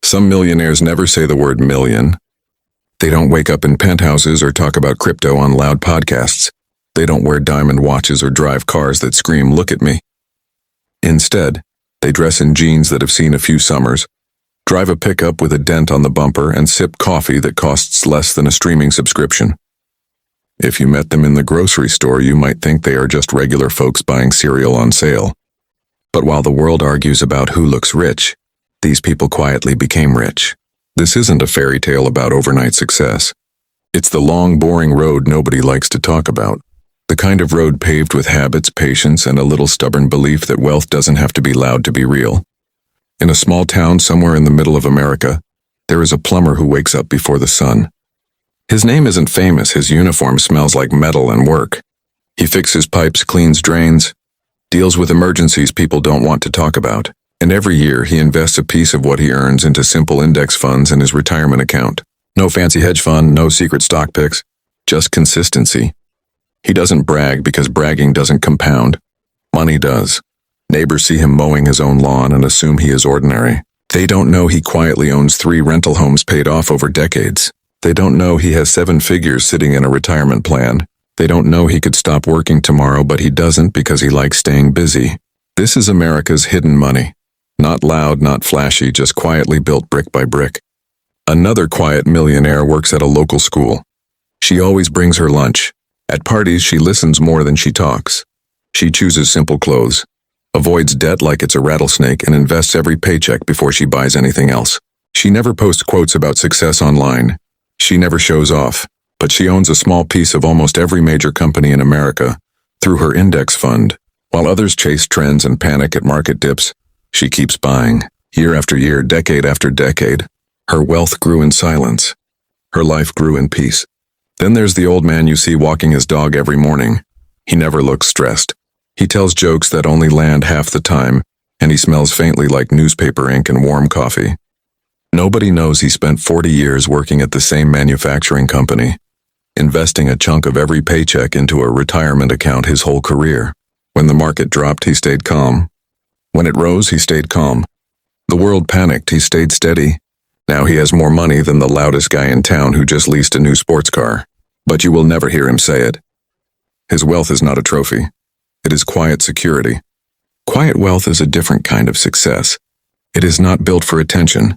Some millionaires never say the word million. They don't wake up in penthouses or talk about crypto on loud podcasts. They don't wear diamond watches or drive cars that scream, "Look at me." Instead, they dress in jeans that have seen a few summers, drive a pickup with a dent on the bumper, and sip coffee that costs less than a streaming subscription. If you met them in the grocery store, you might think they are just regular folks buying cereal on sale. But while the world argues about who looks rich, these people quietly became rich. This isn't a fairy tale about overnight success. It's the long, boring road nobody likes to talk about. The kind of road paved with habits, patience, and a little stubborn belief that wealth doesn't have to be loud to be real. In a small town somewhere in the middle of America, there is a plumber who wakes up before the sun. His name isn't famous, his uniform smells like metal and work. He fixes pipes, cleans drains, deals with emergencies people don't want to talk about. And every year he invests a piece of what he earns into simple index funds in his retirement account. No fancy hedge fund, no secret stock picks, just consistency. He doesn't brag because bragging doesn't compound. Money does. Neighbors see him mowing his own lawn and assume he is ordinary. They don't know he quietly owns 3 rental homes paid off over decades. They don't know he has 7 figures sitting in a retirement plan. They don't know he could stop working tomorrow, but he doesn't because he likes staying busy. This is America's hidden money. Not loud, not flashy, just quietly built brick by brick. Another quiet millionaire works at a local school. She always brings her lunch. At parties, she listens more than she talks. She chooses simple clothes, avoids debt like it's a rattlesnake, and invests every paycheck before she buys anything else. She never posts quotes about success online. She never shows off, but she owns a small piece of almost every major company in America through her index fund. While others chase trends and panic at market dips, she keeps buying. Year after year, decade after decade, her wealth grew in silence. Her life grew in peace. Then there's the old man you see walking his dog every morning. He never looks stressed. He tells jokes that only land half the time, and he smells faintly like newspaper ink and warm coffee. Nobody knows he spent 40 years working at the same manufacturing company, investing a chunk of every paycheck into a retirement account his whole career. When the market dropped, he stayed calm. When it rose, he stayed calm. The world panicked, he stayed steady. Now he has more money than the loudest guy in town who just leased a new sports car. But you will never hear him say it. His wealth is not a trophy. It is quiet security. Quiet wealth is a different kind of success. It is not built for attention.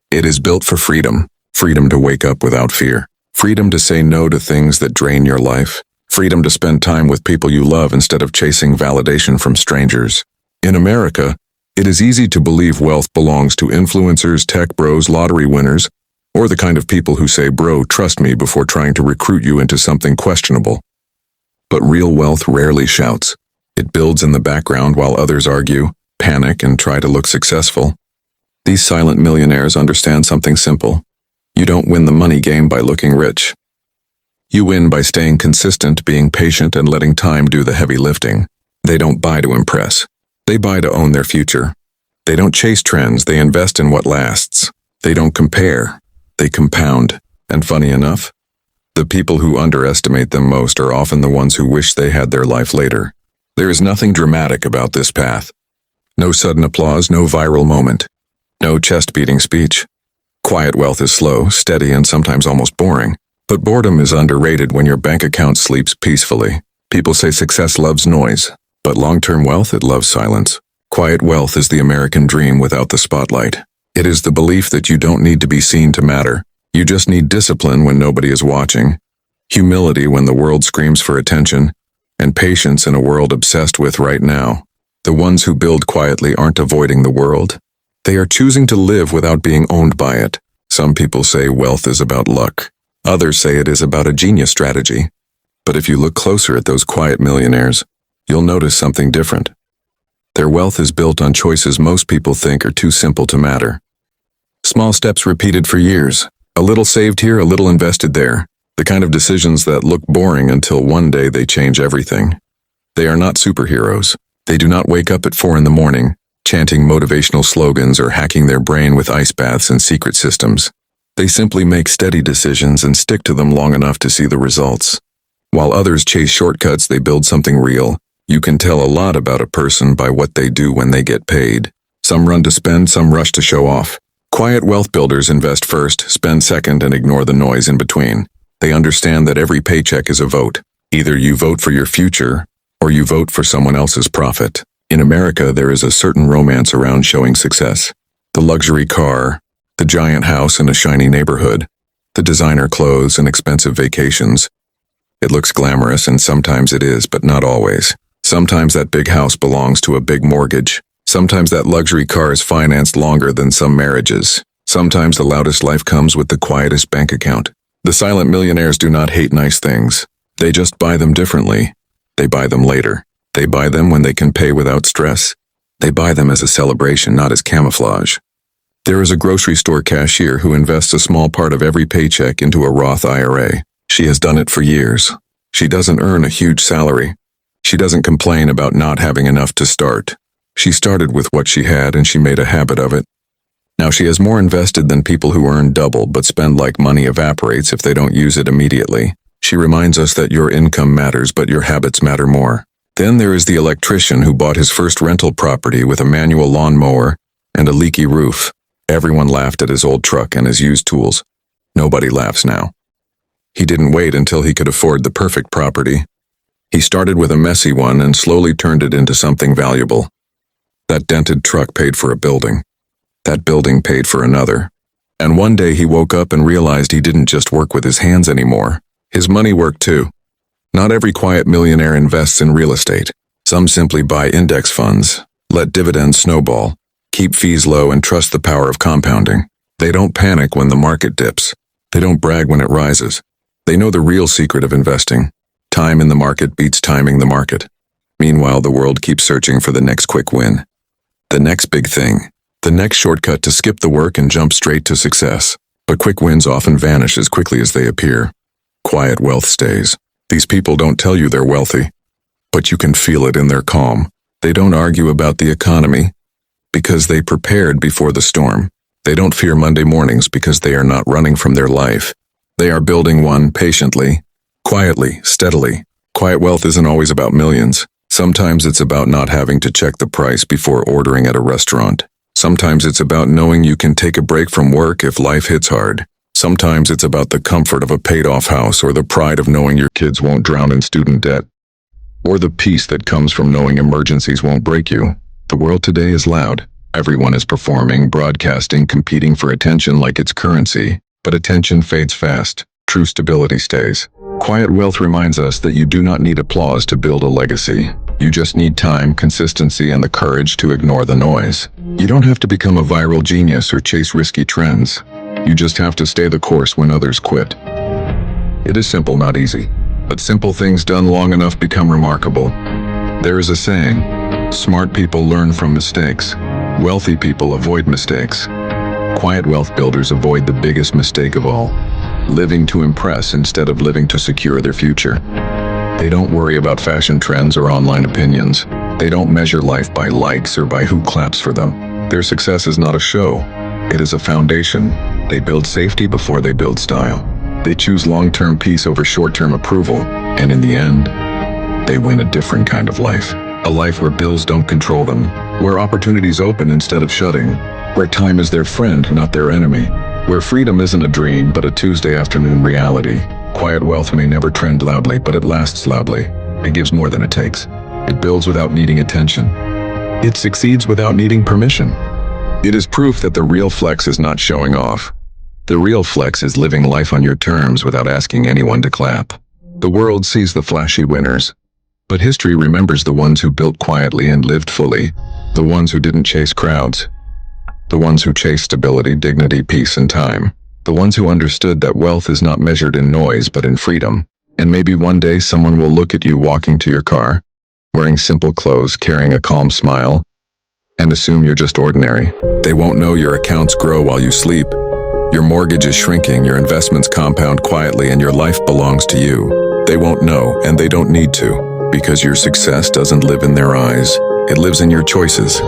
It is built for freedom. Freedom to wake up without fear. Freedom to say no to things that drain your life. Freedom to spend time with people you love instead of chasing validation from strangers. In America, it is easy to believe wealth belongs to influencers, tech bros, lottery winners, or the kind of people who say, "Bro, trust me," before trying to recruit you into something questionable. But real wealth rarely shouts. It builds in the background while others argue, panic, and try to look successful. These silent millionaires understand something simple. You don't win the money game by looking rich. You win by staying consistent, being patient, and letting time do the heavy lifting. They don't buy to impress. They buy to own their future. They don't chase trends, they invest in what lasts. They don't compare, they compound. And funny enough, the people who underestimate them most are often the ones who wish they had their life later. There is nothing dramatic about this path. No sudden applause, no viral moment. No chest-beating speech. Quiet wealth is slow, steady, and sometimes almost boring. But boredom is underrated when your bank account sleeps peacefully. People say success loves noise, but long-term wealth, it loves silence. Quiet wealth is the American dream without the spotlight. It is the belief that you don't need to be seen to matter. You just need discipline when nobody is watching, humility when the world screams for attention, and patience in a world obsessed with right now. The ones who build quietly aren't avoiding the world. They are choosing to live without being owned by it. Some people say wealth is about luck. Others say it is about a genius strategy. But if you look closer at those quiet millionaires, you'll notice something different. Their wealth is built on choices most people think are too simple to matter. Small steps repeated for years. A little saved here, a little invested there. The kind of decisions that look boring until one day they change everything. They are not superheroes. They do not wake up at 4 in the morning, chanting motivational slogans or hacking their brain with ice baths and secret systems. They simply make steady decisions and stick to them long enough to see the results. While others chase shortcuts, they build something real. You can tell a lot about a person by what they do when they get paid. Some run to spend, some rush to show off. Quiet wealth builders invest first, spend second, and ignore the noise in between. They understand that every paycheck is a vote. Either you vote for your future, or you vote for someone else's profit. In America, there is a certain romance around showing success. The luxury car, the giant house in a shiny neighborhood, the designer clothes and expensive vacations. It looks glamorous, and sometimes it is, but not always. Sometimes that big house belongs to a big mortgage. Sometimes that luxury car is financed longer than some marriages. Sometimes the loudest life comes with the quietest bank account. The silent millionaires do not hate nice things. They just buy them differently. They buy them later. They buy them when they can pay without stress. They buy them as a celebration, not as camouflage. There is a grocery store cashier who invests a small part of every paycheck into a Roth IRA. She has done it for years. She doesn't earn a huge salary. She doesn't complain about not having enough to start. She started with what she had, and she made a habit of it. Now she has more invested than people who earn double but spend like money evaporates if they don't use it immediately. She reminds us that your income matters, but your habits matter more. Then there is the electrician who bought his first rental property with a manual lawnmower and a leaky roof. Everyone laughed at his old truck and his used tools. Nobody laughs now. He didn't wait until he could afford the perfect property. He started with a messy one and slowly turned it into something valuable. That dented truck paid for a building. That building paid for another. And one day he woke up and realized he didn't just work with his hands anymore. His money worked too. Not every quiet millionaire invests in real estate. Some simply buy index funds, let dividends snowball, keep fees low, and trust the power of compounding. They don't panic when the market dips. They don't brag when it rises. They know the real secret of investing. Time in the market beats timing the market. Meanwhile, the world keeps searching for the next quick win. The next big thing. The next shortcut to skip the work and jump straight to success. But quick wins often vanish as quickly as they appear. Quiet wealth stays. These people don't tell you they're wealthy, but you can feel it in their calm. They don't argue about the economy because they prepared before the storm. They don't fear Monday mornings because they are not running from their life. They are building one patiently, quietly, steadily. Quiet wealth isn't always about millions. Sometimes it's about not having to check the price before ordering at a restaurant. Sometimes it's about knowing you can take a break from work if life hits hard. Sometimes it's about the comfort of a paid-off house, or the pride of knowing your kids won't drown in student debt, or the peace that comes from knowing emergencies won't break you. The world today is loud. Everyone is performing, broadcasting, competing for attention like it's currency. But attention fades fast. True stability stays. Quiet wealth reminds us that you do not need applause to build a legacy. You just need time, consistency, and the courage to ignore the noise. You don't have to become a viral genius or chase risky trends. You just have to stay the course when others quit. It is simple, not easy. But simple things done long enough become remarkable. There is a saying, smart people learn from mistakes. Wealthy people avoid mistakes. Quiet wealth builders avoid the biggest mistake of all, living to impress instead of living to secure their future. They don't worry about fashion trends or online opinions. They don't measure life by likes or by who claps for them. Their success is not a show. It is a foundation. They build safety before they build style. They choose long-term peace over short-term approval, and in the end, they win a different kind of life. A life where bills don't control them, where opportunities open instead of shutting, where time is their friend, not their enemy, where freedom isn't a dream but a Tuesday afternoon reality. Quiet wealth may never trend loudly, but it lasts loudly. It gives more than it takes. It builds without needing attention. It succeeds without needing permission. It is proof that the real flex is not showing off. The real flex is living life on your terms without asking anyone to clap. The world sees the flashy winners, but history remembers the ones who built quietly and lived fully, the ones who didn't chase crowds, the ones who chased stability, dignity, peace, and time, the ones who understood that wealth is not measured in noise but in freedom. And maybe one day someone will look at you walking to your car, wearing simple clothes, carrying a calm smile, and assume you're just ordinary. They won't know your accounts grow while you sleep. Your mortgage is shrinking, your investments compound quietly, and your life belongs to you. They won't know, and they don't need to, because your success doesn't live in their eyes. It lives in your choices.